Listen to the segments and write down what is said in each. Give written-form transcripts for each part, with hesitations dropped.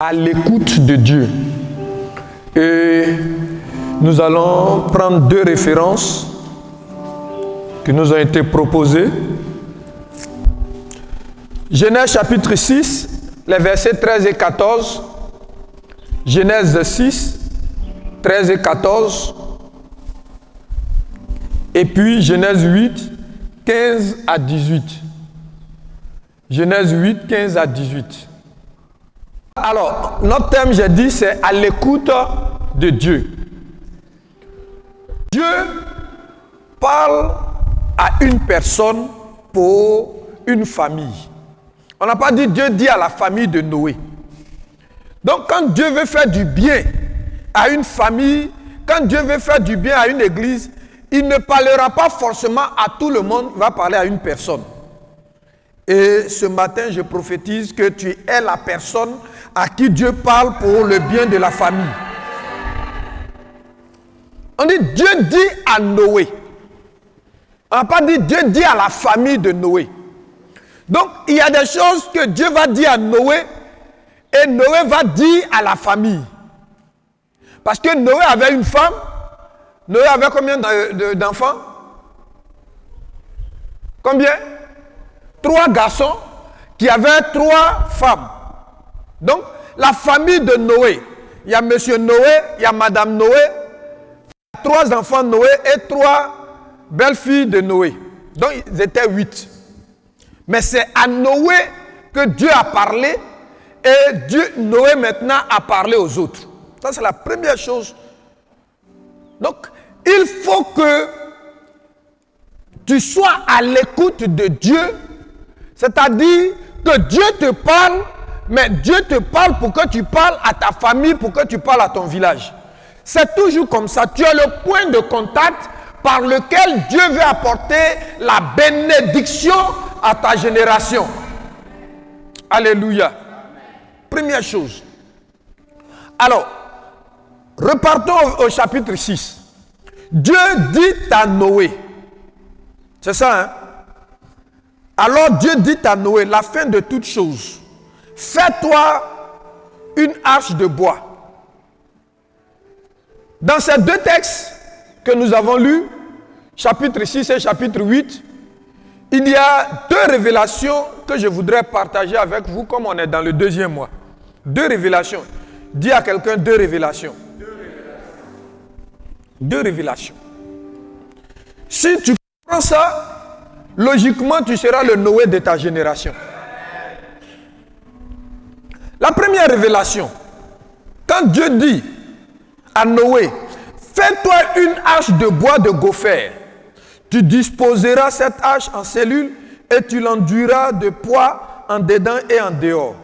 à l'écoute de Dieu. Et nous allons prendre deux références qui nous ont été proposées. Genèse chapitre 6, les versets 13 et 14. Genèse 6, 13 et 14. Et puis Genèse 8, 15 à 18. Genèse 8, 15 à 18. Alors, notre thème, j'ai dit, c'est à l'écoute de Dieu. Dieu parle à une personne pour une famille. On n'a pas dit Dieu dit à la famille de Noé. Donc, quand Dieu veut faire du bien à une famille, quand Dieu veut faire du bien à une église, il ne parlera pas forcément à tout le monde, il va parler à une personne. Et ce matin, je prophétise que tu es la personne à qui Dieu parle pour le bien de la famille. On dit Dieu dit à Noé. On n'a pas dit Dieu dit à la famille de Noé. Donc, il y a des choses que Dieu va dire à Noé et Noé va dire à la famille. Parce que Noé avait une femme. Noé avait combien d'enfants? Combien? 3 garçons qui avaient 3 femmes. Donc, la famille de Noé, il y a monsieur Noé, il y a madame Noé, 3 enfants de Noé et 3 belles-filles de Noé. Donc, ils étaient 8. Mais c'est à Noé que Dieu a parlé et Noé maintenant a parlé aux autres. Ça, c'est la première chose. Donc, il faut que tu sois à l'écoute de Dieu, c'est-à-dire que Dieu te parle, mais Dieu te parle pour que tu parles à ta famille, pour que tu parles à ton village. C'est toujours comme ça. Tu as le point de contact par lequel Dieu veut apporter la bénédiction à ta génération. Alléluia. Première chose. Alors, repartons au chapitre 6. Dieu dit à Noé. C'est ça, hein? Alors Dieu dit à Noé, la fin de toutes choses, fais-toi une arche de bois. Dans ces deux textes que nous avons lus, chapitre 6 et chapitre 8, il y a 2 révélations que je voudrais partager avec vous comme on est dans le 2e mois. 2 révélations. Dis à quelqu'un 2 révélations. 2 révélations. Si tu comprends ça, logiquement, tu seras le Noé de ta génération. La première révélation, quand Dieu dit à Noé, fais-toi une arche de bois de gopher, tu disposeras cette arche en cellules et tu l'enduiras de poids en dedans et en dehors.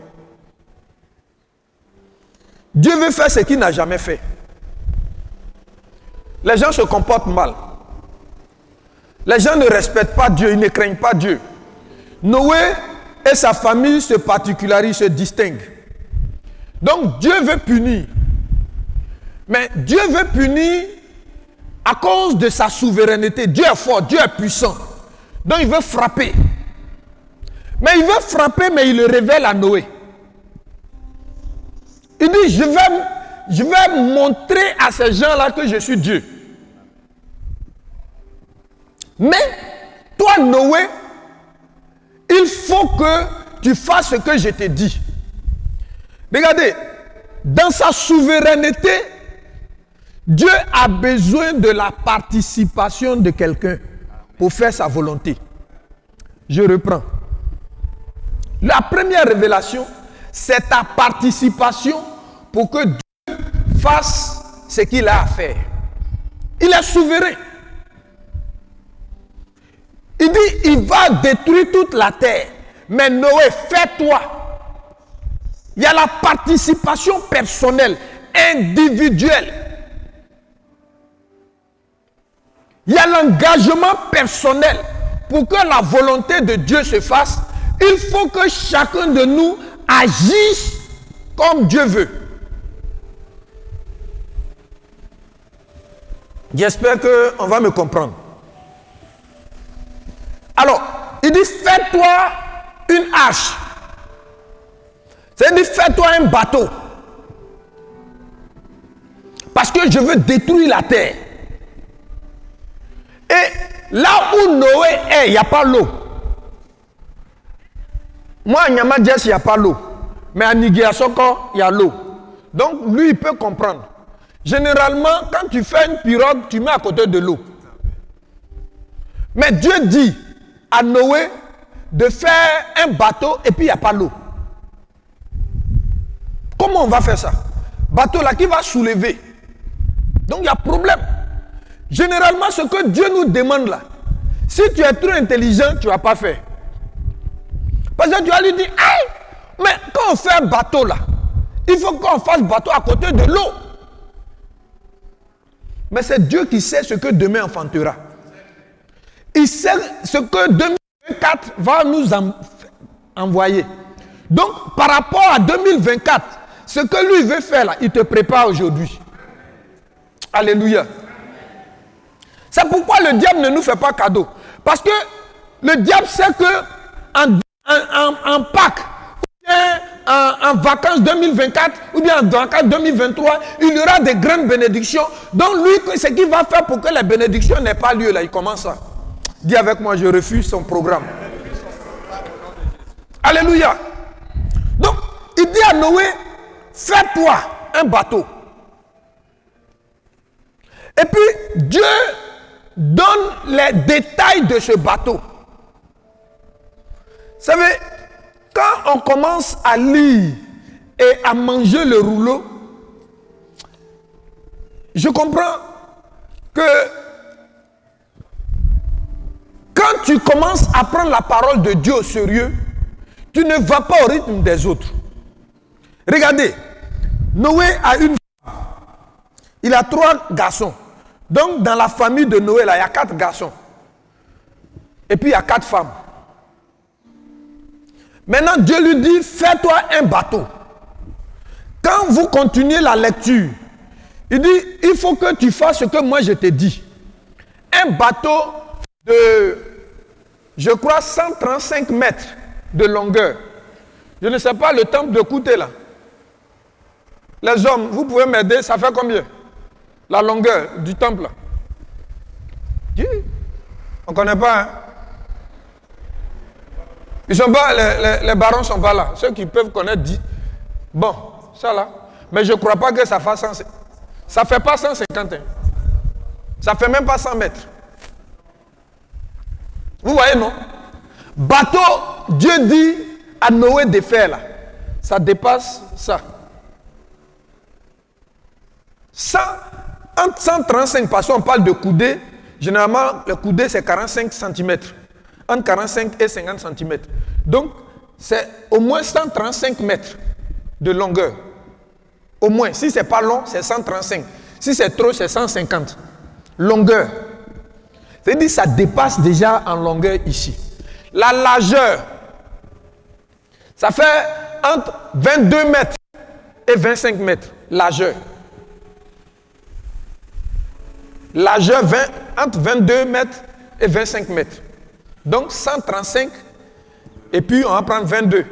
Dieu veut faire ce qu'il n'a jamais fait. Les gens se comportent mal. Les gens ne respectent pas Dieu, ils ne craignent pas Dieu. Noé et sa famille se particularisent, se distinguent. Donc Dieu veut punir. Mais Dieu veut punir à cause de sa souveraineté. Dieu est fort, Dieu est puissant. Donc il veut frapper. Mais il veut frapper, mais il le révèle à Noé. Il dit, je vais montrer à ces gens-là que je suis Dieu. Mais, toi Noé, il faut que tu fasses ce que je t'ai dit. Regardez, dans sa souveraineté, Dieu a besoin de la participation de quelqu'un pour faire sa volonté. Je reprends. La première révélation, c'est ta participation pour que Dieu fasse ce qu'il a à faire. Il est souverain. Il dit, il va détruire toute la terre. Mais Noé, fais-toi. Il y a la participation personnelle, individuelle. Il y a l'engagement personnel. Pour que la volonté de Dieu se fasse, il faut que chacun de nous agisse comme Dieu veut. J'espère qu'on va me comprendre. Alors, il dit, fais-toi une hache. C'est-à-dire, fais-toi un bateau. Parce que je veux détruire la terre. Et là où Noé est, il n'y a pas l'eau. Moi, à Nyamadjes, il n'y a pas l'eau. Mais à Nigiasoko, il y a l'eau. Donc, lui, il peut comprendre. Généralement, quand tu fais une pirogue, tu mets à côté de l'eau. Mais Dieu dit à Noé de faire un bateau et puis il n'y a pas l'eau. Comment on va faire ça? Bateau là qui va soulever. Donc il y a problème. Généralement, ce que Dieu nous demande là, si tu es trop intelligent, tu ne vas pas faire. Parce que tu vas lui dire, hey, mais quand on fait un bateau là, il faut qu'on fasse bateau à côté de l'eau. Mais c'est Dieu qui sait ce que demain enfantera. Il sait ce que 2024 va nous envoyer. Donc, par rapport à 2024, ce que lui veut faire là, il te prépare aujourd'hui. Alléluia. C'est pourquoi le diable ne nous fait pas cadeau. Parce que le diable sait que en Pâques, ou bien en vacances 2024, ou bien en vacances 2023, il y aura des grandes bénédictions. Donc lui, ce qu'il va faire pour que les bénédictions n'aient pas lieu là, il commence ça. Dis avec moi, je refuse son programme. Alléluia. Donc, il dit à Noé, fais-toi un bateau. Et puis, Dieu donne les détails de ce bateau. Vous savez, quand on commence à lire et à manger le rouleau, je comprends que quand tu commences à prendre la parole de Dieu au sérieux, tu ne vas pas au rythme des autres. Regardez, Noé a une femme. Il a 3 garçons. Donc, dans la famille de Noé, là, il y a 4 garçons. Et puis, il y a 4 femmes. Maintenant, Dieu lui dit, fais-toi un bateau. Quand vous continuez la lecture, il dit, il faut que tu fasses ce que moi je t'ai dit. Un bateau de, je crois, 135 mètres de longueur. Je ne sais pas le temple de Kouté là. Les hommes, vous pouvez m'aider, ça fait combien? La longueur du temple là. On ne connaît pas. Hein? Ils sont pas, les barons ne sont pas là. Ceux qui peuvent connaître disent. Bon, ça là. Mais je ne crois pas que ça fasse 150. Ça ne fait pas 150. Hein. Ça ne fait même pas 100 mètres. Vous voyez, non? Bateau, Dieu dit à Noé de faire là. Ça dépasse ça. 135, parce qu'on parle de coudée. Généralement, le coudé c'est 45 cm. Entre 45 et 50 cm. Donc, c'est au moins 135 mètres de longueur. Au moins. Si c'est pas long, c'est 135. Si c'est trop, c'est 150. Longueur. C'est-à-dire que ça dépasse déjà en longueur ici. La largeur, ça fait entre 22 mètres et 25 mètres. Largeur. Largeur entre 22 mètres et 25 mètres. Donc 135 et puis on va prendre 22.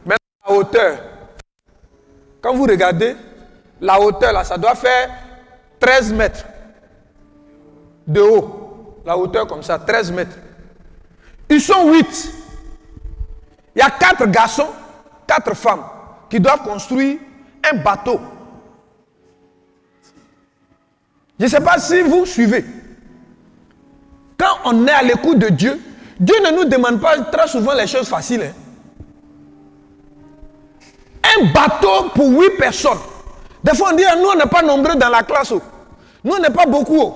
Maintenant la hauteur. Quand vous regardez, la hauteur là, ça doit faire 13 mètres de haut. La hauteur comme ça, 13 mètres. Ils sont 8. Il y a 4 garçons, 4 femmes qui doivent construire un bateau. Je ne sais pas si vous suivez. Quand on est à l'écoute de Dieu, Dieu ne nous demande pas très souvent les choses faciles. Hein. Un bateau pour 8 personnes. Des fois on dit, nous on n'est pas nombreux dans la classe. Nous on n'est pas beaucoup.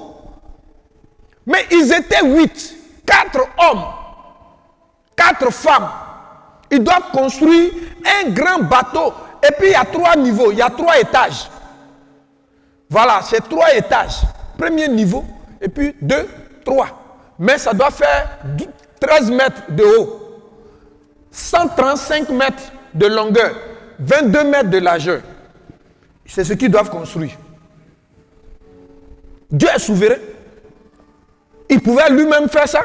Mais ils étaient 8. 4 hommes. 4 femmes. Ils doivent construire un grand bateau. Et puis il y a 3 niveaux. Il y a 3 étages. Voilà, c'est 3 étages. Premier niveau. Et puis 2, 3. Mais ça doit faire 13 mètres de haut, 135 mètres de longueur, 22 mètres de largeur. C'est ce qu'ils doivent construire. Dieu est souverain. Il pouvait lui-même faire ça.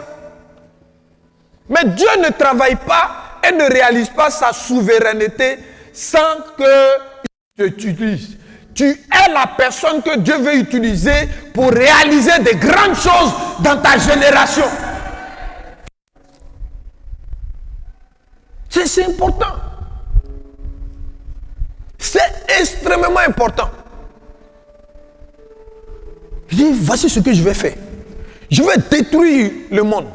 Mais Dieu ne travaille pas et ne réalise pas sa souveraineté sans qu'il t'utilise. tu es la personne que Dieu veut utiliser pour réaliser de grandes choses dans ta génération. C'est important. C'est extrêmement important. Je dis, voici ce que je vais faire. Je vais détruire le monde.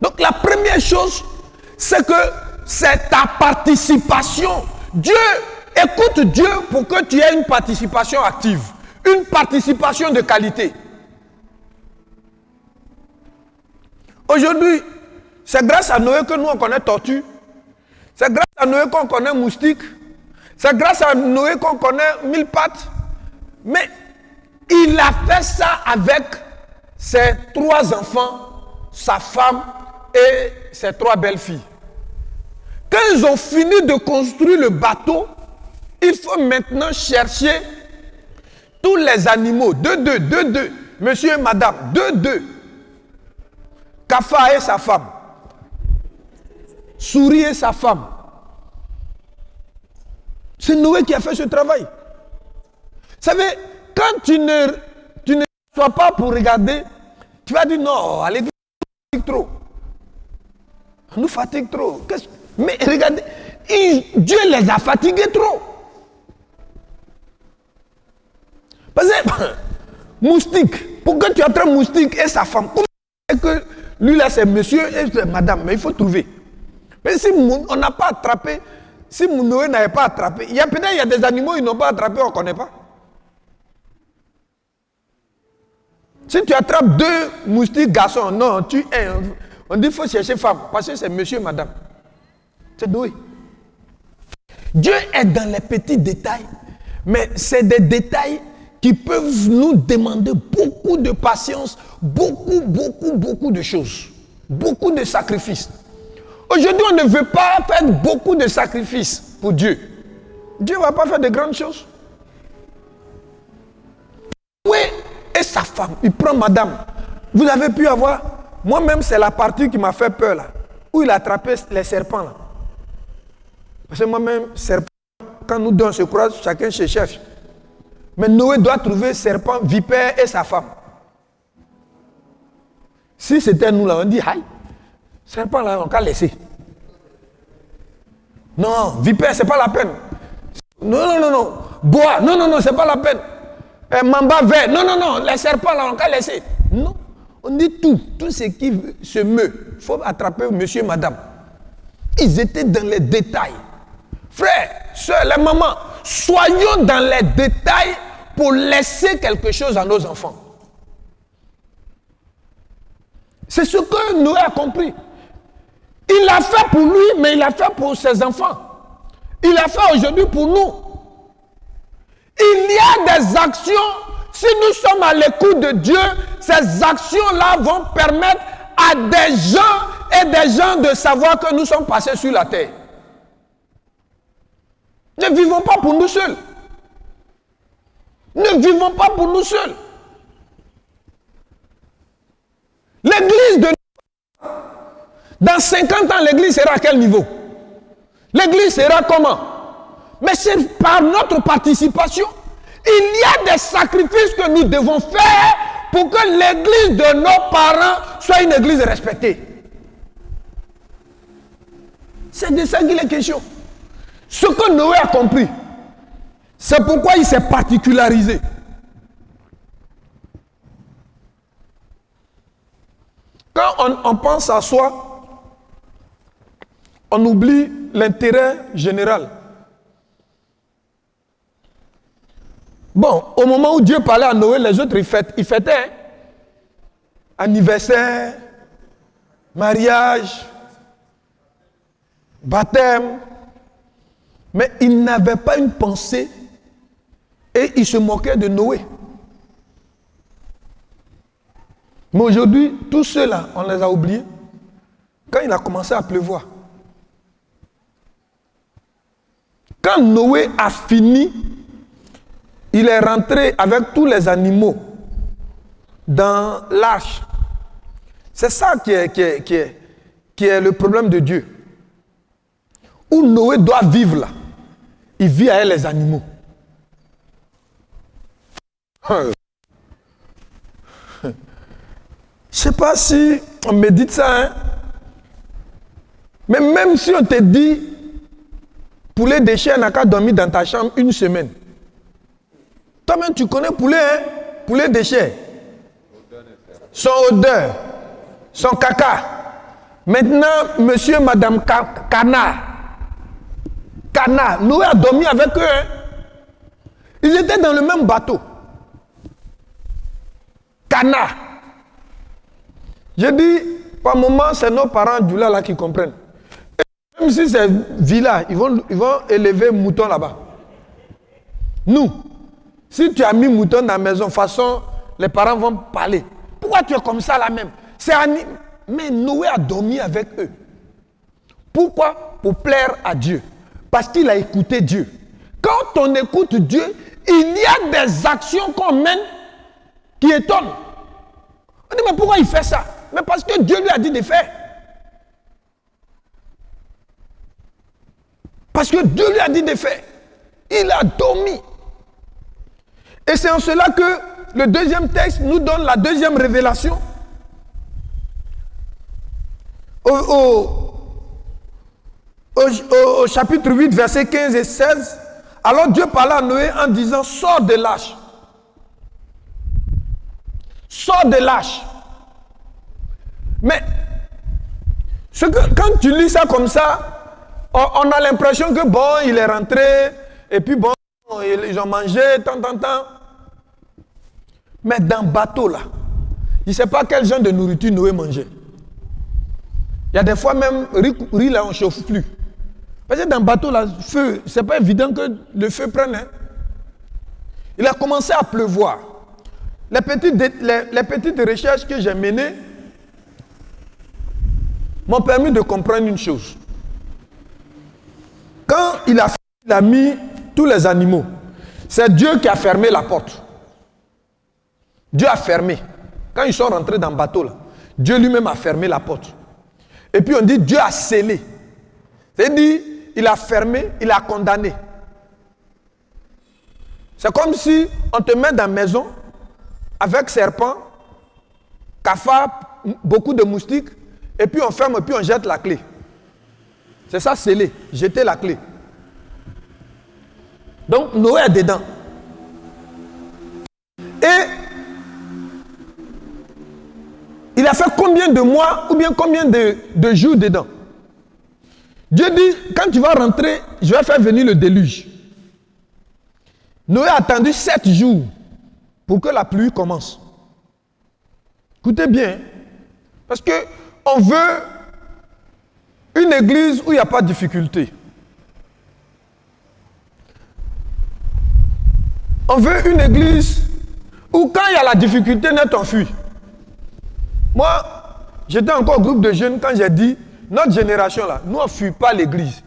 Donc la première chose, c'est que c'est ta participation. Écoute Dieu pour que tu aies une participation active. Une participation de qualité. Aujourd'hui, c'est grâce à Noé que nous on connaît tortue. C'est grâce à Noé qu'on connaît moustique. C'est grâce à Noé qu'on connaît mille pattes. Mais il a fait ça avec ses 3 enfants, sa femme et ses 3 belles-filles. Quand ils ont fini de construire le bateau, il faut maintenant chercher tous les animaux. Deux. Monsieur et madame, deux. Kafa et sa femme. Souris et sa femme. C'est Noé qui a fait ce travail. Vous savez, quand tu ne sois pas pour regarder, tu vas dire non, à l'église, on nous fatigue trop. On nous fatigue trop. Mais regardez, Dieu les a fatigués trop. Parce que, moustique, pourquoi tu attrapes moustique et sa femme? Comment est-ce que lui là c'est monsieur et c'est madame? Mais il faut trouver. Mais si on n'a pas attrapé, si Noé n'avait pas attrapé, peut-être il y a des animaux ils n'ont pas attrapé, on ne connaît pas. Si tu attrapes 2 moustiques garçons, non, on dit qu'il faut chercher femme, parce que c'est monsieur et madame. C'est Noé. Dieu est dans les petits détails, mais c'est des détails qui peuvent nous demander beaucoup de patience, beaucoup de choses, beaucoup de sacrifices. Aujourd'hui, on ne veut pas faire beaucoup de sacrifices pour Dieu. Dieu ne va pas faire de grandes choses. Oui, et sa femme, il prend madame. Vous avez pu avoir, moi-même c'est la partie qui m'a fait peur là, où il a attrapé les serpents là. Parce que moi-même, serpent, quand nous deux on se croise, chacun se cherche. Mais Noé doit trouver serpent, vipère et sa femme. Si c'était nous là, on dit, aïe, serpent là, on va laisser. Non, vipère, c'est pas la peine. Non. Bois, non, c'est pas la peine. Mamba vert, non, les serpents là, on va laisser. Non, on dit tout ce qui se meut. Il faut attraper monsieur et madame. Ils étaient dans les détails. Frères, sœurs, les mamans, soyons dans les détails pour laisser quelque chose à nos enfants. C'est ce que Noé a compris. Il l'a fait pour lui, mais il l'a fait pour ses enfants. Il l'a fait aujourd'hui pour nous. Il y a des actions, si nous sommes à l'écoute de Dieu, ces actions-là vont permettre à des gens et des gens de savoir que nous sommes passés sur la terre. Ne vivons pas pour nous seuls. Ne vivons pas pour nous seuls. L'église de dans 50 ans, l'église sera à quel niveau? L'église sera comment? Mais c'est par notre participation. Il y a des sacrifices que nous devons faire pour que l'église de nos parents soit une église respectée. C'est de ça qu'il est question. Ce que Noé a compris, c'est pourquoi il s'est particularisé. Quand on pense à soi, on oublie l'intérêt général. Bon, au moment où Dieu parlait à Noé, les autres, ils fêtaient. Hein? Anniversaire, mariage, baptême. Mais ils n'avaient pas une pensée et ils se moquaient de Noé. Mais aujourd'hui, tous ceux-là, on les a oubliés. Quand il a commencé à pleuvoir. Quand Noé a fini, il est rentré avec tous les animaux dans l'arche. C'est ça qui est le problème de Dieu. Où Noé doit vivre là. Il vit avec les animaux. Je ne sais pas si on médite ça, hein? Mais même si on te dit, poulet déchet n'a qu'à dormir dans ta chambre une semaine. Toi-même, tu connais poulet, hein? Poulet déchet. Son odeur, son caca. Maintenant, monsieur, madame Cana, Noé a dormi avec eux. Hein? Ils étaient dans le même bateau. Cana. J'ai dit, par moment, c'est nos parents du là qui comprennent. Et même si c'est villa, ils vont élever moutons là-bas. Nous, si tu as mis mouton dans la maison, de toute façon, les parents vont parler. Pourquoi tu es comme ça là même? Mais Noé a dormi avec eux. Pourquoi? Pour plaire à Dieu. Parce qu'il a écouté Dieu. Quand on écoute Dieu, il y a des actions qu'on mène qui étonnent. On dit, mais pourquoi il fait ça? Mais parce que Dieu lui a dit de faire. Parce que Dieu lui a dit de faire. Il a dormi. Et c'est en cela que le deuxième texte nous donne la deuxième révélation. Au chapitre 8, versets 15 et 16, alors Dieu parla à Noé en disant, sors de l'arche. Sors de l'arche. Mais quand tu lis ça comme ça, on a l'impression que bon, il est rentré, et puis bon, ils ont mangé, tant. Mais dans le bateau là, il ne sait pas quel genre de nourriture Noé mangeait. Il y a des fois même, riz là, on ne chauffe plus. Parce que dans le bateau là, feu, ce n'est pas évident que le feu prenne. Hein. Il a commencé à pleuvoir. Les petites recherches que j'ai menées m'ont permis de comprendre une chose. Quand il a mis tous les animaux, c'est Dieu qui a fermé la porte. Dieu a fermé. Quand ils sont rentrés dans le bateau, là, Dieu lui-même a fermé la porte. Et puis on dit Dieu a scellé. C'est-à-dire, il a fermé, il a condamné. C'est comme si on te met dans la maison avec serpent, cafard, beaucoup de moustiques, et puis on ferme et puis on jette la clé. C'est ça, scellé, jeter la clé. Donc Noé est dedans. Et il a fait combien de mois ou bien combien de jours dedans? Dieu dit, quand tu vas rentrer, je vais faire venir le déluge. Noé a attendu 7 jours pour que la pluie commence. Écoutez bien, parce qu'on veut une église où il n'y a pas de difficulté. On veut une église où quand il y a la difficulté, net on fuit. Moi, j'étais encore au groupe de jeunes quand j'ai dit, notre génération là, nous on ne fuit pas l'église.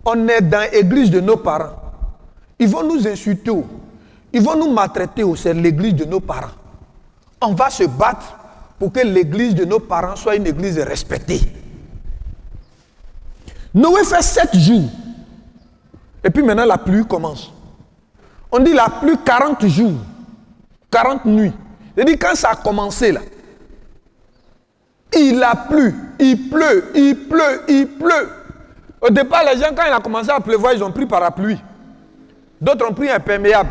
On est dans l'église de nos parents. Ils vont nous insulter, ils vont nous maltraiter, c'est l'église de nos parents. On va se battre pour que l'église de nos parents soit une église respectée. Noé fait 7 jours. Et puis maintenant la pluie commence. On dit la pluie 40 jours, 40 nuits. C'est-à-dire quand ça a commencé là, il a plu, il pleut. Au départ, les gens, quand il a commencé à pleuvoir, ils ont pris parapluie. D'autres ont pris imperméable.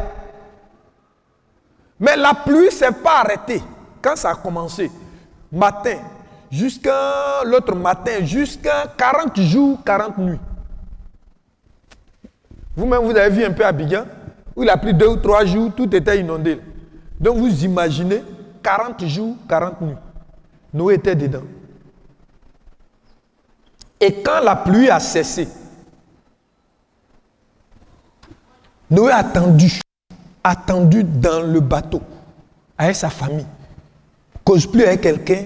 Mais la pluie ne s'est pas arrêtée quand ça a commencé. Matin, jusqu'à l'autre matin, jusqu'à 40 jours, 40 nuits. Vous-même, vous avez vu un peu Abidjan, où il a pris 2 ou 3 jours, tout était inondé. Donc vous imaginez 40 jours, 40 nuits. Noé était dedans. Et quand la pluie a cessé, Noé a attendu dans le bateau, avec sa famille. Cause plus avec quelqu'un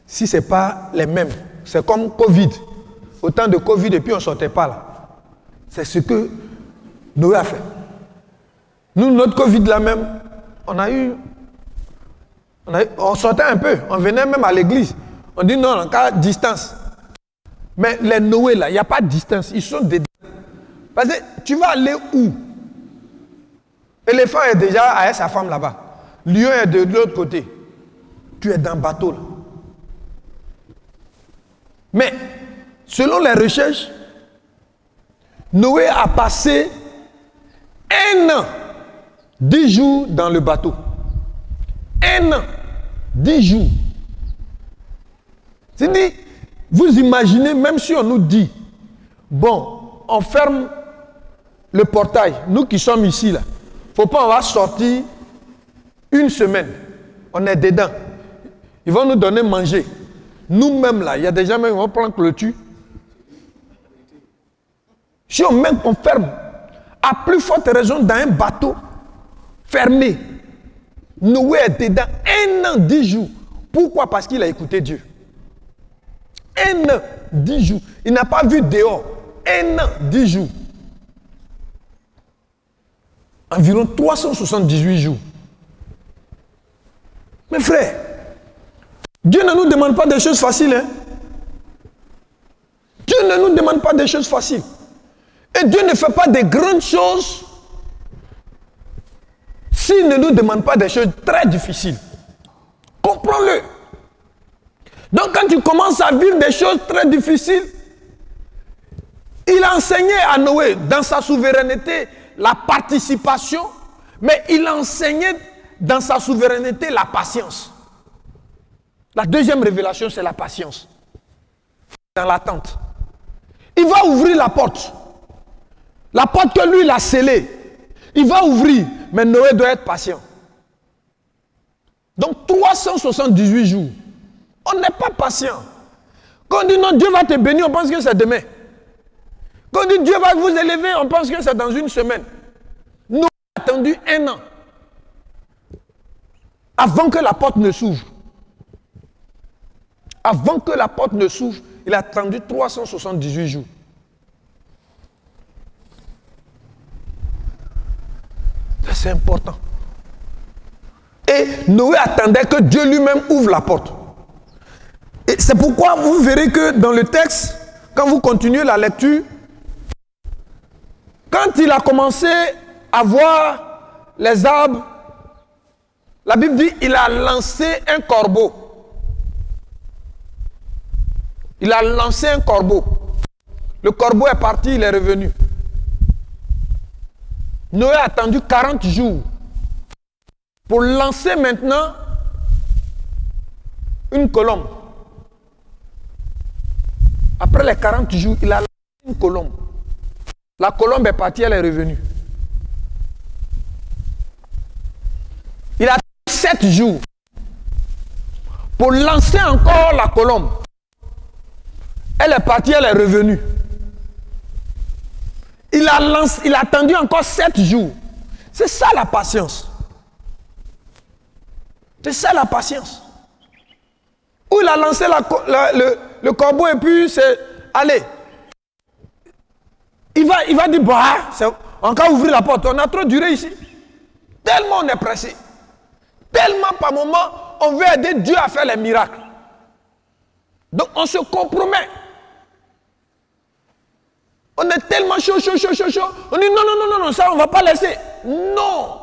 si ce n'est pas les mêmes. C'est comme Covid. Autant de Covid et puis on ne sortait pas là. C'est ce que Noé a fait. Nous, notre Covid là même, on sortait un peu, on venait même à l'église. On dit non, en cas de distance. Mais les Noé là, il n'y a pas de distance, ils sont dedans. Parce que tu vas aller où? Éléphant est déjà avec sa femme là-bas. Lion est de l'autre côté. Tu es dans le bateau là. Mais, selon les recherches, Noé a passé 1 an, 10 jours dans le bateau. 1 an, 10 jours. C'est-à-dire, vous imaginez, même si on nous dit, bon, on ferme le portail, nous qui sommes ici là, faut pas, on va sortir 1 semaine. On est dedans. Ils vont nous donner manger. Nous-mêmes là, il y a des gens qui vont prendre clôture. Si on ferme, à plus forte raison dans un bateau fermé, Noé est dedans 1 an, 10 jours. Pourquoi? Parce qu'il a écouté Dieu. 1 an, 10 jours. Il n'a pas vu dehors. 1 an, 10 jours. Environ 378 jours. Mes frères, Dieu ne nous demande pas des choses faciles. Hein? Dieu ne nous demande pas des choses faciles. Et Dieu ne fait pas de grandes choses s'il ne nous demande pas des choses très difficiles. Comprends-le. Donc quand tu commences à vivre des choses très difficiles, il a enseigné à Noé dans sa souveraineté la participation, mais il a enseigné dans sa souveraineté la patience. La deuxième révélation, c'est la patience. Dans l'attente. Il va ouvrir la porte. La porte que lui, il a scellée. Il va ouvrir, mais Noé doit être patient. Donc 378 jours. On n'est pas patient. Quand on dit non, Dieu va te bénir, on pense que c'est demain. Quand on dit Dieu va vous élever, on pense que c'est dans 1 semaine. Nous avons attendu 1 an. Avant que la porte ne s'ouvre. Avant que la porte ne s'ouvre, il a attendu 378 jours. Ça, c'est important. Et Noé attendait que Dieu lui-même ouvre la porte. Et c'est pourquoi vous verrez que dans le texte, quand vous continuez la lecture, quand il a commencé à voir les arbres, la Bible dit il a lancé un corbeau. Il a lancé un corbeau. Le corbeau est parti, il est revenu. Noé a attendu 40 jours pour lancer maintenant une colombe. Après les 40 jours, il a lancé une colombe. La colombe est partie, elle est revenue. Il a attendu 7 jours pour lancer encore la colombe. Elle est partie, elle est revenue. Il a attendu encore 7 jours. C'est ça la patience. C'est ça la patience. Où il a lancé le corbeau et puis c'est... Allez. Il va dire, bah, on va ouvrir la porte. On a trop duré ici. Tellement on est pressé. Tellement par moment, on veut aider Dieu à faire les miracles. Donc on se compromet. On est tellement chaud. On dit non, ça on ne va pas laisser. Non.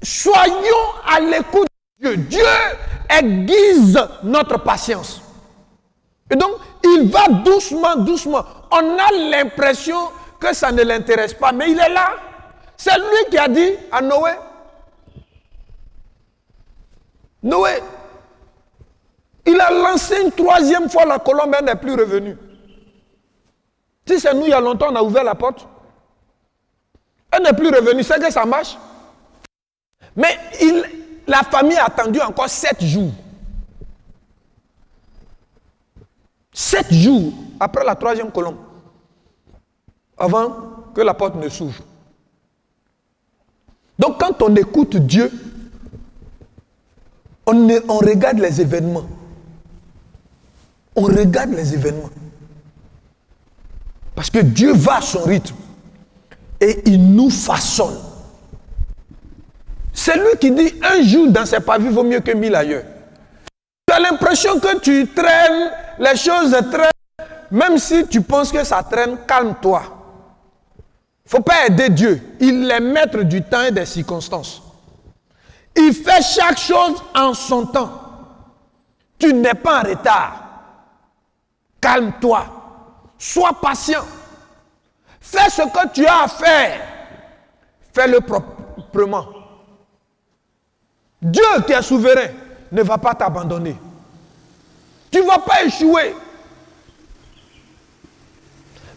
Soyons à l'écoute de Dieu. Dieu aiguise notre patience. Et donc, il va doucement. On a l'impression que ça ne l'intéresse pas, mais il est là. C'est lui qui a dit à Noé, il a lancé une 3e fois la colombe, elle n'est plus revenue. Si c'est nous, il y a longtemps, on a ouvert la porte. Elle n'est plus revenue, c'est que ça marche. Mais la famille a attendu encore 7 jours. 7 jours après la 3e colombe. Avant que la porte ne s'ouvre. Donc quand on écoute Dieu, on regarde les événements. On regarde les événements. Parce que Dieu va à son rythme. Et il nous façonne. C'est lui qui dit, un jour dans ses pavis vaut mieux que 1000 ailleurs. Tu as l'impression que tu traînes, les choses traînent. Même si tu penses que ça traîne, calme-toi. faut pas aider Dieu. Il est maître du temps et des circonstances. Il fait chaque chose en son temps. Tu n'es pas en retard. Calme-toi. Sois patient. Fais ce que tu as à faire. Fais-le proprement. Dieu qui est souverain ne va pas t'abandonner. Tu ne vas pas échouer.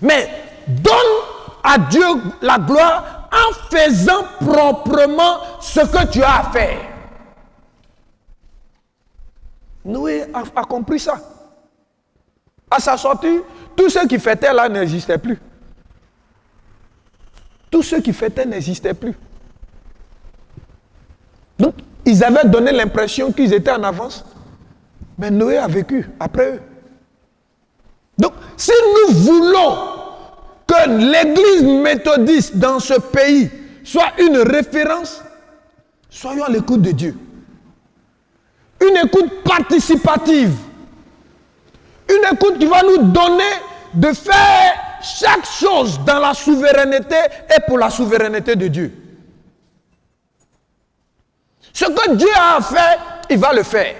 Mais donne à Dieu la gloire en faisant proprement ce que tu as à faire. Noé a compris ça. À sa sortie, tous ceux qui fêtaient là n'existaient plus. Tous ceux qui fêtaient n'existaient plus. Donc, ils avaient donné l'impression qu'ils étaient en avance. Mais Noé a vécu après eux. Donc, si nous voulons que l'église méthodiste dans ce pays soit une référence, soyons à l'écoute de Dieu. Une écoute participative. Une écoute qui va nous donner de faire chaque chose dans la souveraineté et pour la souveraineté de Dieu. Ce que Dieu a fait, il va le faire.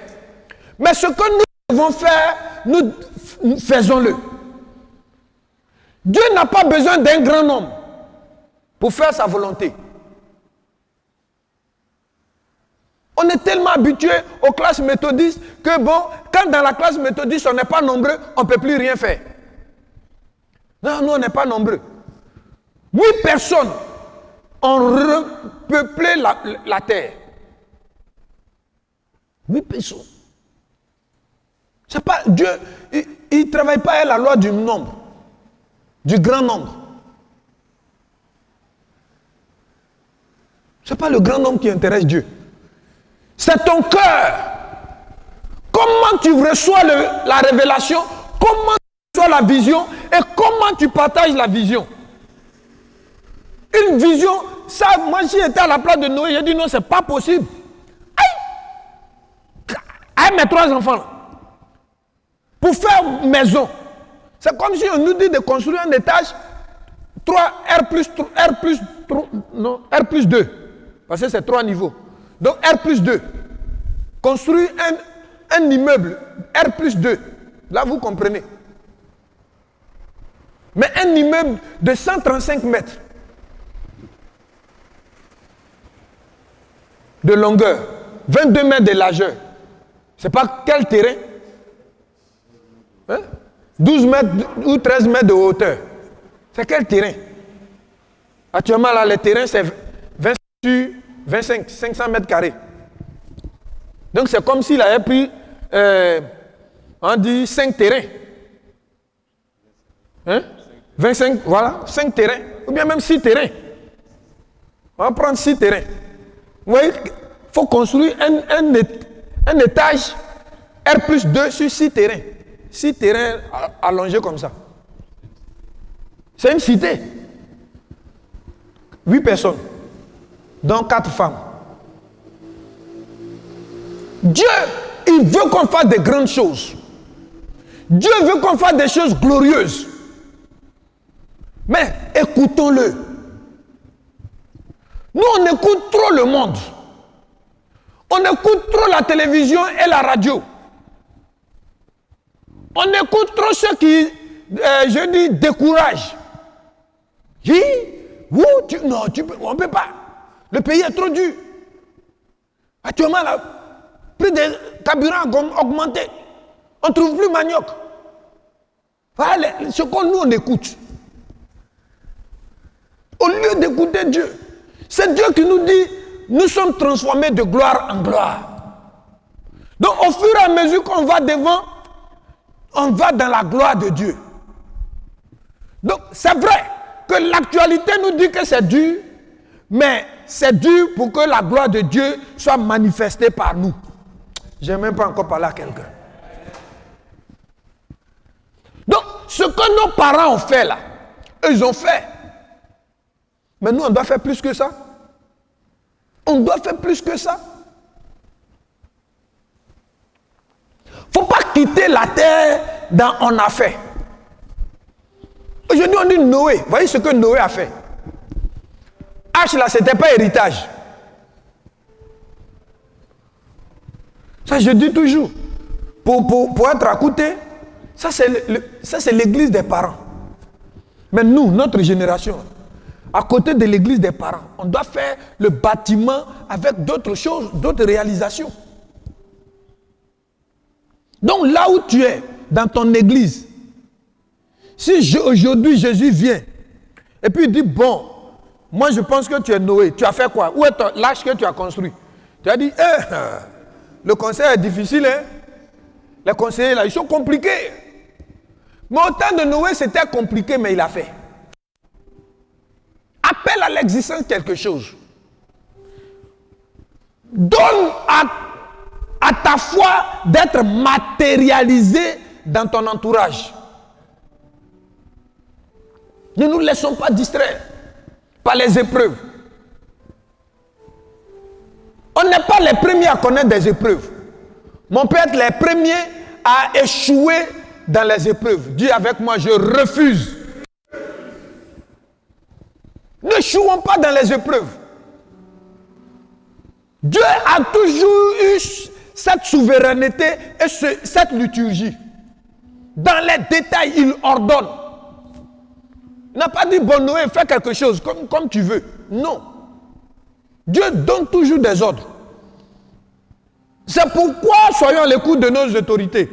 Mais ce que nous devons faire, nous faisons-le. Dieu n'a pas besoin d'un grand nombre pour faire sa volonté. On est tellement habitué aux classes méthodistes que bon, quand dans la classe méthodiste on n'est pas nombreux, on ne peut plus rien faire. Non, nous on n'est pas nombreux. 8 personnes ont repeuplé la terre. 8 personnes. C'est pas Dieu, il ne travaille pas à la loi du nombre, du grand nombre. Ce n'est pas le grand nombre qui intéresse Dieu. C'est ton cœur. Comment tu reçois la révélation, comment tu reçois la vision et comment tu partages la vision. Une vision, ça, moi si j'étais à la place de Noé, j'ai dit non, c'est pas possible. Aïe, mes 3 enfants là. Pour faire maison, c'est comme si on nous dit de construire un étage 3 R plus 2. Parce que c'est 3 niveaux. Donc R plus 2. Construire un immeuble R plus 2. Là, vous comprenez. Mais un immeuble de 135 mètres de longueur, 22 mètres de largeur. C'est pas quel terrain? 12 mètres ou 13 mètres de hauteur. C'est quel terrain? Actuellement, là, le terrain, c'est 20 sur 25, 500 mètres carrés. Donc, c'est comme s'il avait pris, on dit 5 terrains. 25, voilà, 5 terrains. Ou bien même 6 terrains. On va prendre 6 terrains. Vous voyez, il faut construire un étage R plus 2 sur 6 terrains. 6 terrains allongés comme ça. C'est une cité. 8 personnes, dont 4 femmes. Dieu, il veut qu'on fasse des grandes choses. Dieu veut qu'on fasse des choses glorieuses. Mais écoutons-le. Nous, on écoute trop le monde. On écoute trop la télévision et la radio. On écoute trop ceux qui, je dis, découragent. Non, on ne peut pas. Le pays est trop dur. Actuellement, le prix des carburants a augmenté. On ne trouve plus manioc. Voilà ce qu'on nous on écoute. Au lieu d'écouter Dieu, c'est Dieu qui nous dit, nous sommes transformés de gloire en gloire. Donc au fur et à mesure qu'on va devant, on va dans la gloire de Dieu. Donc c'est vrai que l'actualité nous dit que c'est dur, mais c'est dur pour que la gloire de Dieu soit manifestée par nous. Je n'ai même pas encore parlé à quelqu'un. Donc ce que nos parents ont fait là, ils ont fait. Mais nous, on doit faire plus que ça. On doit faire plus que ça. Il ne faut pas quitter la terre dans on a fait. Aujourd'hui, on dit Noé. Voyez ce que Noé a fait. arche là, ce n'était pas héritage. Ça, je dis toujours. Pour être à côté, ça c'est l'église des parents. Mais nous, notre génération, à côté de l'église des parents, on doit faire le bâtiment avec d'autres choses, d'autres réalisations. Donc là où tu es, dans ton église, si aujourd'hui Jésus vient et puis il dit, bon, moi je pense que tu es Noé, tu as fait quoi? Où est l'arche que tu as construit? Tu as dit, le conseil est difficile, hein? Les conseillers là, ils sont compliqués. Mais au temps de Noé, c'était compliqué, mais il a fait. Appelle à l'existence quelque chose. Donne à ta foi d'être matérialisée dans ton entourage. Ne nous laissons pas distraire par les épreuves. On n'est pas les premiers à connaître des épreuves. Mais on peut être les premiers à échouer dans les épreuves. Dis avec moi, je refuse. Ne jouons pas dans les épreuves. Dieu a toujours eu cette souveraineté et cette liturgie. Dans les détails, il ordonne. Il n'a pas dit, bon Noé, fais quelque chose comme tu veux. Non. Dieu donne toujours des ordres. C'est pourquoi soyons à l'écoute de nos autorités,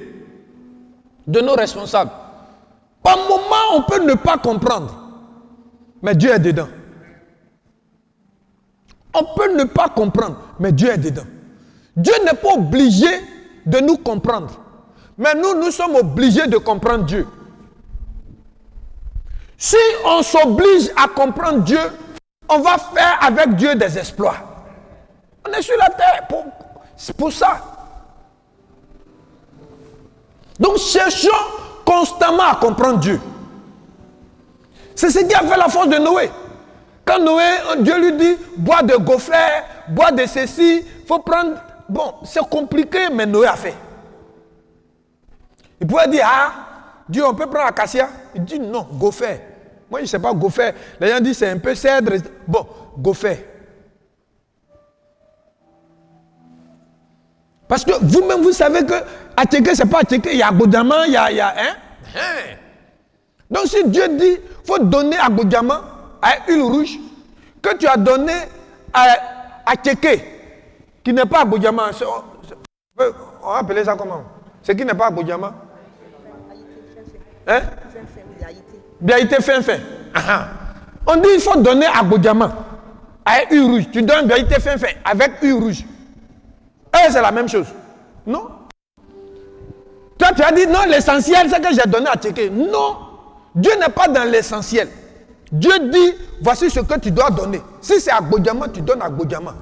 de nos responsables. Par moment, on peut ne pas comprendre, mais Dieu est dedans. On peut ne pas comprendre, mais Dieu est dedans. Dieu n'est pas obligé de nous comprendre, mais nous sommes obligés de comprendre Dieu. Si on s'oblige à comprendre Dieu, on va faire avec Dieu des exploits. On est sur la terre pour ça. Donc cherchons constamment à comprendre Dieu. C'est ce qui a fait la force de Noé. Quand Noé, Dieu lui dit, bois de gopher, bois de ceci, il faut prendre... Bon, c'est compliqué, mais Noé a fait. Il pouvait dire, Dieu, on peut prendre acacia? Il dit, non, gopher. Moi, je ne sais pas gopher. Les gens disent, c'est un peu cèdre. Bon, gopher. Parce que vous-même, vous savez que Ateke, ce n'est pas Ateke, il y a Agodama, il y a Donc, si Dieu dit, il faut donner Agodama à huile rouge, que tu as donné à Ateke, qui n'est pas Agodama, on va appeler ça comment? Ce qui n'est pas Agodama. Hein? Biaïté fin. On dit, il faut donner Agodama à huile rouge. Tu donnes Biaïté fin avec huile rouge. C'est la même chose. Non. Toi, tu as dit, non, l'essentiel, c'est que j'ai donné à Tchéké. Non. Dieu n'est pas dans l'essentiel. Dieu dit, voici ce que tu dois donner. Si c'est à Godjama, tu donnes à Godjama.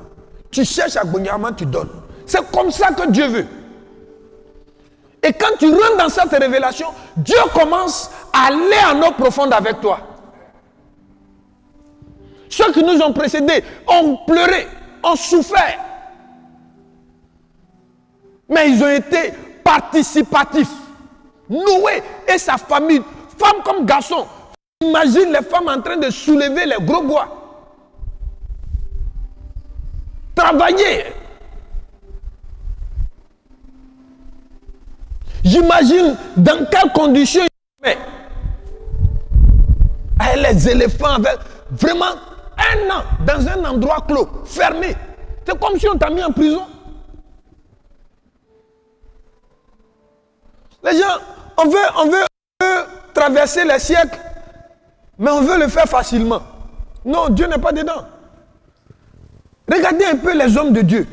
Tu cherches à Godjama, tu donnes. C'est comme ça que Dieu veut. Et quand tu rentres dans cette révélation, Dieu commence à aller en eau profonde avec toi. Ceux qui nous ont précédés ont pleuré, ont souffert. Mais ils ont été participatifs. Noé et sa famille, femmes comme garçons. Imagine les femmes en train de soulever les gros bois. Travailler. J'imagine dans quelles conditions ils met. Avec les éléphants, avec vraiment un an dans un endroit clos, fermé. C'est comme si on t'a mis en prison. Les gens, on veut traverser les siècles, mais on veut le faire facilement. Non, Dieu n'est pas dedans. Regardez un peu les hommes de Dieu.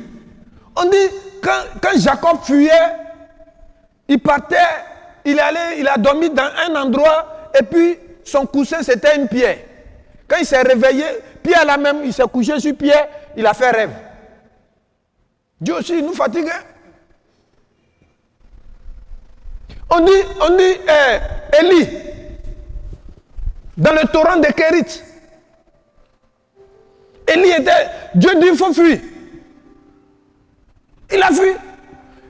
On dit, quand Jacob fuyait, il partait, il a dormi dans un endroit, et puis son coussin, c'était une pierre. Quand il s'est réveillé, Pierre là même, il s'est couché sur Pierre, il a fait rêve. Dieu aussi, il nous fatigue. On dit Élie, dans le torrent de Kérit. Élie était, Dieu dit, il faut fuir. Il a fui.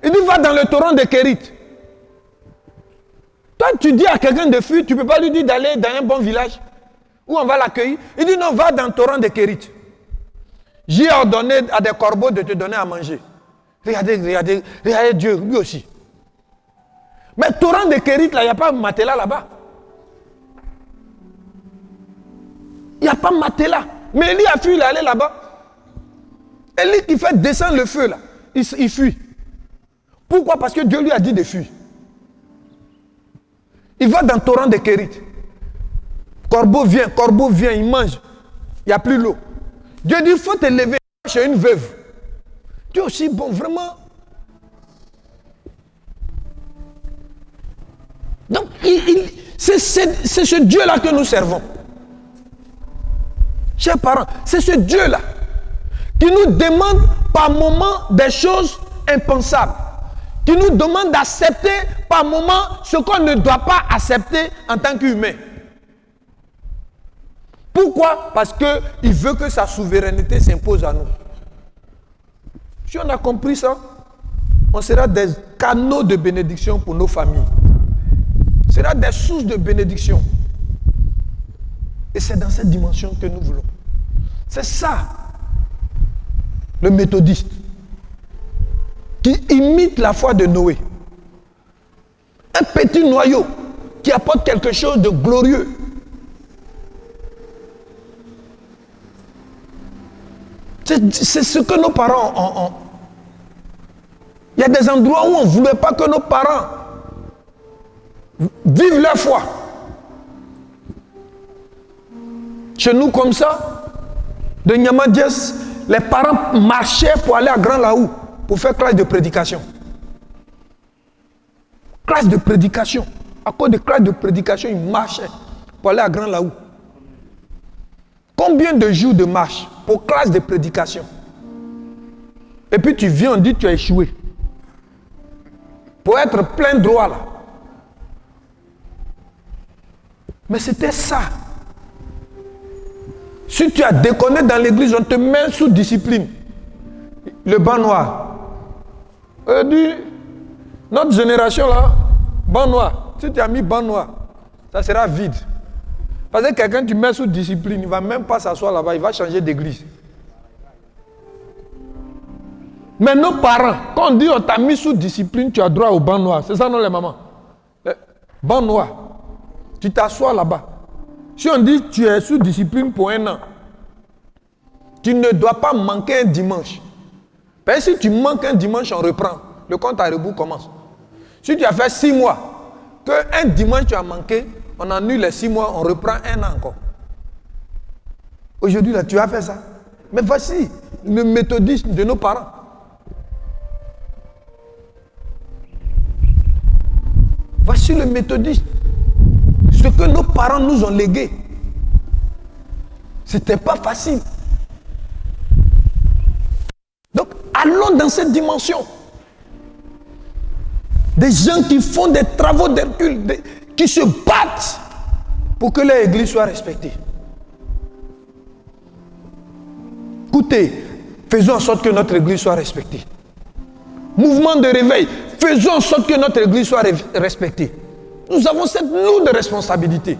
Il dit, va dans le torrent de Kérit. Toi, tu dis à quelqu'un de fuir, tu ne peux pas lui dire d'aller dans un bon village où on va l'accueillir. Il dit, non, va dans le torrent de Kérit. J'ai ordonné à des corbeaux de te donner à manger. Regardez Dieu, lui aussi. Mais torrent de Kérit, là, il n'y a pas de matelas là-bas. Il n'y a pas de matelas. Mais Élie a fui, il est allé là-bas. Élie qui fait descendre le feu là, il fuit. Pourquoi? Parce que Dieu lui a dit de fuir. Il va dans le torrent de Kérit. Corbeau vient, il mange. Il n'y a plus l'eau. Dieu dit, il faut te lever chez une veuve. Dieu aussi, bon, vraiment. Donc, c'est ce Dieu-là que nous servons. Chers parents, c'est ce Dieu-là qui nous demande par moments des choses impensables, qui nous demande d'accepter par moments ce qu'on ne doit pas accepter en tant qu'humain. Pourquoi? Parce qu'il veut que sa souveraineté s'impose à nous. Si on a compris ça, on sera des canaux de bénédiction pour nos familles. On sera des sources de bénédiction. Et c'est dans cette dimension que nous voulons. C'est ça, le méthodiste, qui imite la foi de Noé. Un petit noyau qui apporte quelque chose de glorieux. C'est ce que nos parents ont. Il y a des endroits où on ne voulait pas que nos parents vivent leur foi. Chez nous, comme ça, de Niamadiès, les parents marchaient pour aller à Grand Laou pour faire classe de prédication. Classe de prédication. À cause de classe de prédication, ils marchaient pour aller à Grand Laou. Combien de jours de marche pour classe de prédication? Et puis tu viens, on dit que tu as échoué. Pour être plein droit là. Mais c'était ça. Si tu as déconné dans l'église, on te met sous discipline. Le banc noir. Notre génération là, banc noir. Si tu as mis banc noir, ça sera vide. Parce que quelqu'un tu mets sous discipline, il ne va même pas s'asseoir là-bas, il va changer d'église. Mais nos parents, quand on dit on t'a mis sous discipline, tu as droit au banc noir. C'est ça non les mamans? Banc noir. Tu t'assois là-bas. Si on dit tu es sous discipline pour 1 an, tu ne dois pas manquer un dimanche. Parce que si tu manques un dimanche, on reprend. Le compte à rebours commence. Si tu as fait 6 mois, qu'un dimanche tu as manqué, on annule les 6 mois, on reprend 1 an encore. Aujourd'hui, là, tu as fait ça. Mais voici le méthodisme de nos parents. Voici le méthodisme. Ce que nos parents nous ont légué. C'était pas facile. Donc, allons dans cette dimension. Des gens qui font des travaux d'Hercule, qui se battent pour que l'église soit respectée. Écoutez, faisons en sorte que notre église soit respectée. Mouvement de réveil, faisons en sorte que notre église soit respectée. Nous avons cette lourde responsabilité.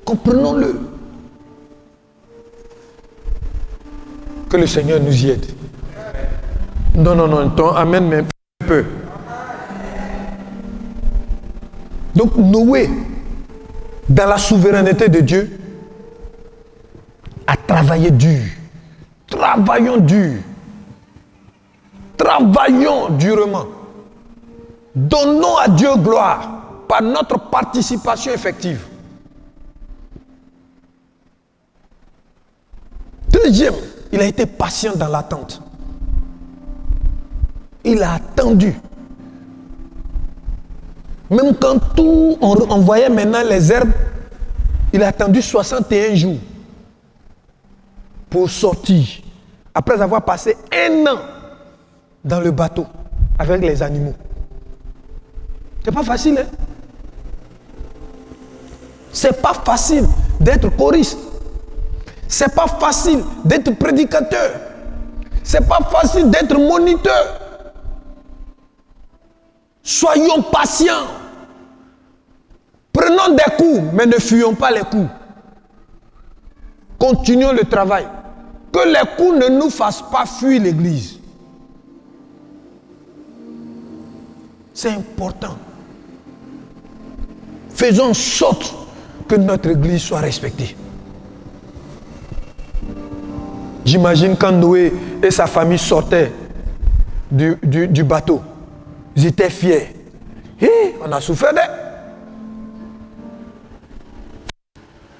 Comprenons-le. Que le Seigneur nous y aide. Non, ton amen, mais peu. Donc Noé, dans la souveraineté de Dieu, a travaillé dur. Travaillons dur. Travaillons durement. Donnons à Dieu gloire par notre participation effective. Deuxième, il a été patient dans l'attente. Il a attendu. Même quand tout, on voyait maintenant les herbes, il a attendu 61 jours pour sortir. Après avoir passé 1 an dans le bateau avec les animaux. C'est pas facile, hein? C'est pas facile d'être choriste. C'est pas facile d'être prédicateur. C'est pas facile d'être moniteur. Soyons patients. Prenons des coups, mais ne fuyons pas les coups. Continuons le travail. Que les coups ne nous fassent pas fuir l'église. C'est important. Faisons en sorte que notre église soit respectée. J'imagine quand Noé et sa famille sortaient du bateau, ils étaient fiers. On a souffert d'eux.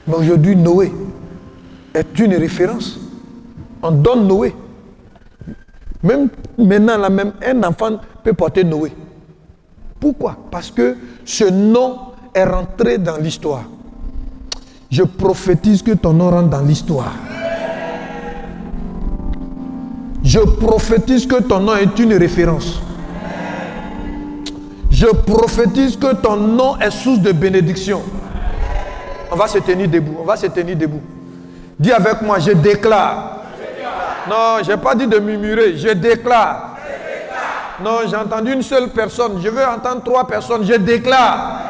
Mais aujourd'hui, Noé est une référence. On donne Noé. Même maintenant, là même, un enfant peut porter Noé. Pourquoi? Parce que ce nom est rentré dans l'histoire. Je prophétise que ton nom rentre dans l'histoire. Je prophétise que ton nom est une référence. Je prophétise que ton nom est source de bénédiction. On va se tenir debout. On va se tenir debout. Dis avec moi, je déclare. Non, je n'ai pas dit de murmurer. Je déclare. Non, j'ai entendu une seule personne. Je veux entendre 3 personnes. Je déclare.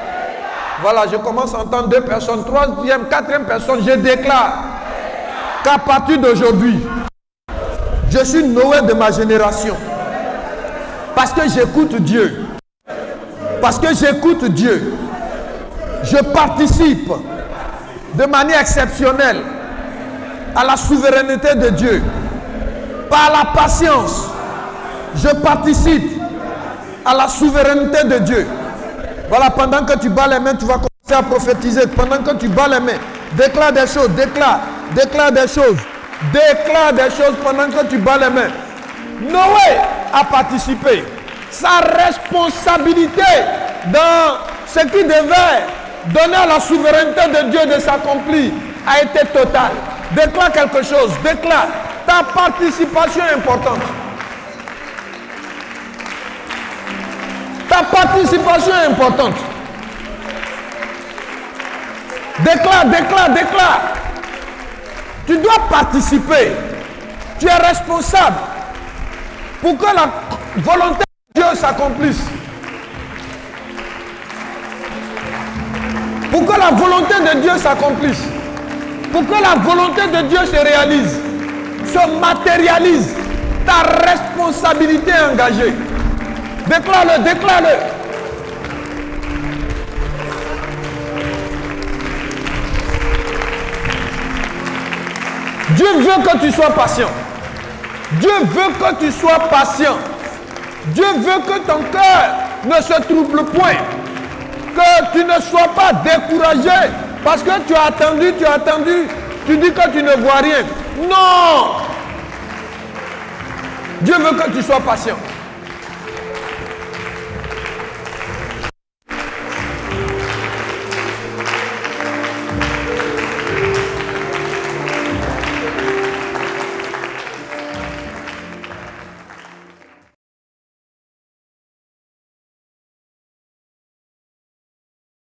Voilà, je commence à entendre 2 personnes. 3e, 4e personne. Je déclare qu'à partir d'aujourd'hui, je suis Noé de ma génération. Parce que j'écoute Dieu. Parce que j'écoute Dieu. Je participe de manière exceptionnelle à la souveraineté de Dieu. Par la patience, je participe à la souveraineté de Dieu. Voilà, pendant que tu bats les mains, tu vas commencer à prophétiser. Pendant que tu bats les mains, déclare des choses, déclare des choses. Déclare des choses pendant que tu bats les mains. Noé a participé. Sa responsabilité dans ce qui devait donner à la souveraineté de Dieu de s'accomplir a été totale. Déclare quelque chose. Déclare. Ta participation est importante. Ta participation est importante. Déclare. Tu dois participer. Tu es responsable pour que la volonté de Dieu s'accomplisse. Pour que la volonté de Dieu s'accomplisse. Pour que la volonté de Dieu se réalise, se matérialise. Ta responsabilité est engagée. Déclare-le. Dieu veut que tu sois patient. Dieu veut que tu sois patient. Dieu veut que ton cœur ne se trouble point. Que tu ne sois pas découragé parce que tu as attendu. Tu dis que tu ne vois rien. Non! Dieu veut que tu sois patient.